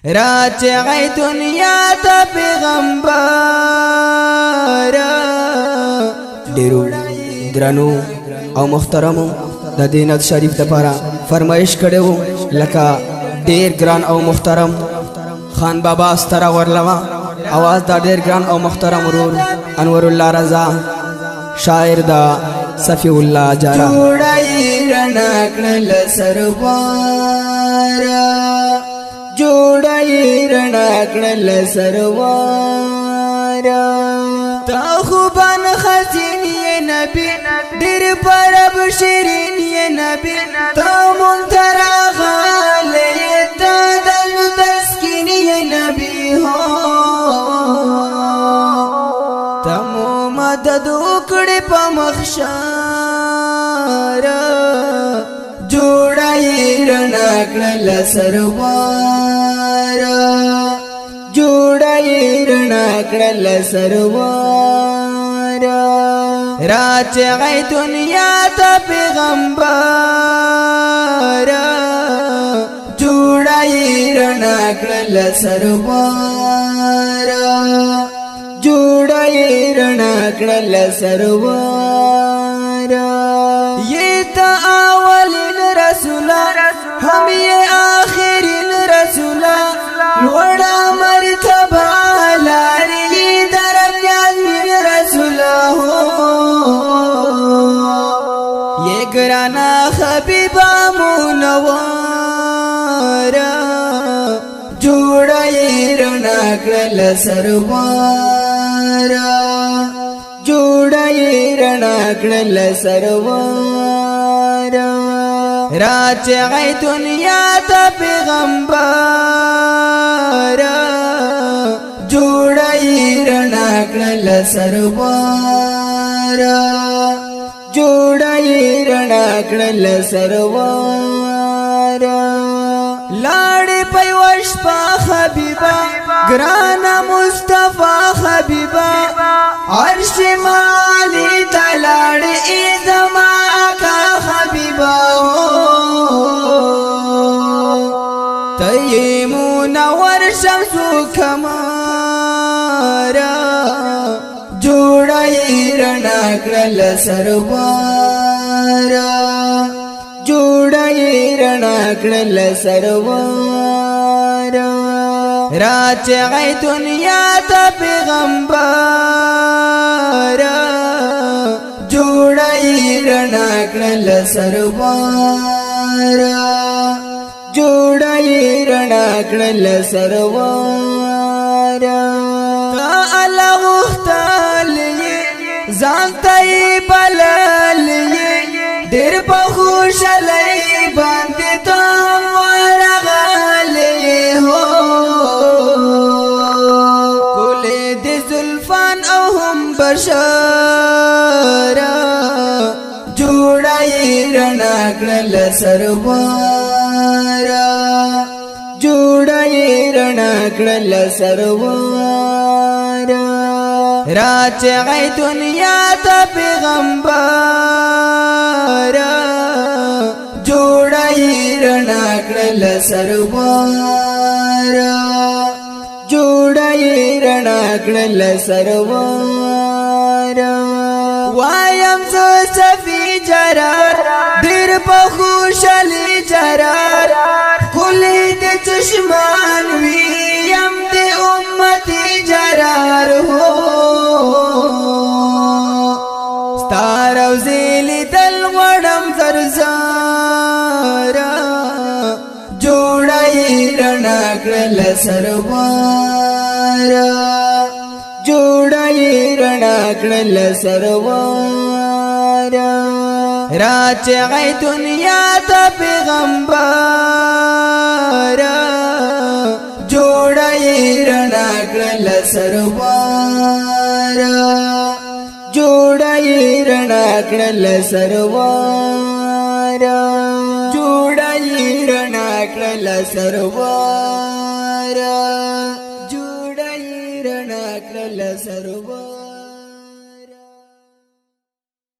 راجع دنیا ته پیغمبر ډیرو درنو او محترمو د دینت شریف لپاره فرمایش کړو لکه ډیر ګران او محترم خان بابا ستر ورلوا आवाज دا ډیر ګران او محترم ورور انور الله رضا شاعر دا صفی الله جارا جوړای رڼا کړل سروار جوړای رڼا کړل سروار تا خوبان خزین یې نبی ډیر پرب شیرین یې نبی تا منترا غاله تا دل تسکین یې نبی هو تمو مدد وکړې په مخشار جوړای رڼا کړل سروار جوړای رڼا کړل سروار راجع دنیا ته پیغمبر جوړای رڼا کړل سروار جوړای رڼا کړل سروار یہ تا اولین رسولا ہم یہ آخرین رسولا لوڑا مرتبہ لاری درمیان من رسولا ہو یہ گرانا حبیبہ منور جوڑای رڼا کړل سروار جوړای رڼا کړل سروار راجع دنیا ته پیغمبر جوړای رڼا کړل سروار جوړای رڼا کړل سروار لاړې پيوش په حبيبا ګران مصطفی حبيبا عرش مالی تلاړ ای زما کا حبيبا تیمون ور شمس کمارا جوړای رڼا کړل سروار جوړای رڼا کړل سروار راجع دنیا ته پیغمبر جوړای رڼا کړل سروار جوړای رڼا کړل سروار الله مختال ځان ته بلل ډېر په خوشالۍ باندې ته ورغلې هو کولې د زلفان او هم بشر جوړای رڼا کړل سروار جوړای رڼا کړل سروار راجع دنیا ته پیغمبر جوړای رڼا کړل سروار جوړای رڼا کړل سروار وایم زه صفی جرار ډېر په خوشالۍ جرار کلی د چشمان ویم د امتی جرار هو ستار او زیلی دل غړم زرزارا جوړای رڼا کړل سروار جوړای رڼا کړل سروار راجع دنیا ته پیغمبر جوړای رڼا کړل سروار جوړای رڼا کړل سروار جوړای رڼا کړل سروار جوړای رڼا کړل سروار